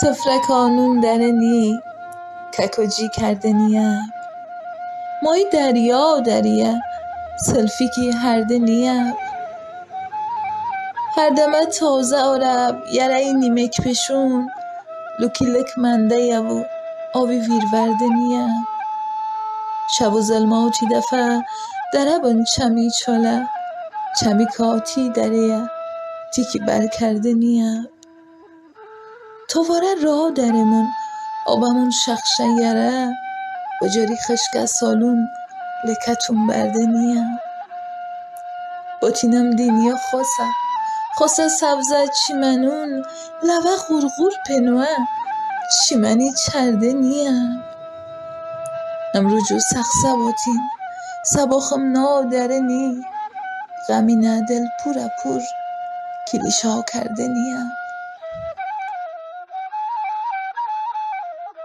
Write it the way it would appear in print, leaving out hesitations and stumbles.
سفره کانون درنی ککوجی کردنیه مای دریا دریه سلفی کی هردنیه هر دمه تازه آرب یره نیمک پشون لوکیلک منده و آوی ویروردنیه شب و ظلماتی دفه دره بن چمی چله چمی کاتی دریه تیکی برکردنیه تواره راه درمون آبمون شخشه یره بجاری خشک سالون لکتون بردنیه باتینم دینیا خوصه سبزه چیمنون لوه غورغور پنوه چیمنی چردنیه امروجو سخصه باتین سباخم نادرنی غمینه دل پور کلیشا کردنیه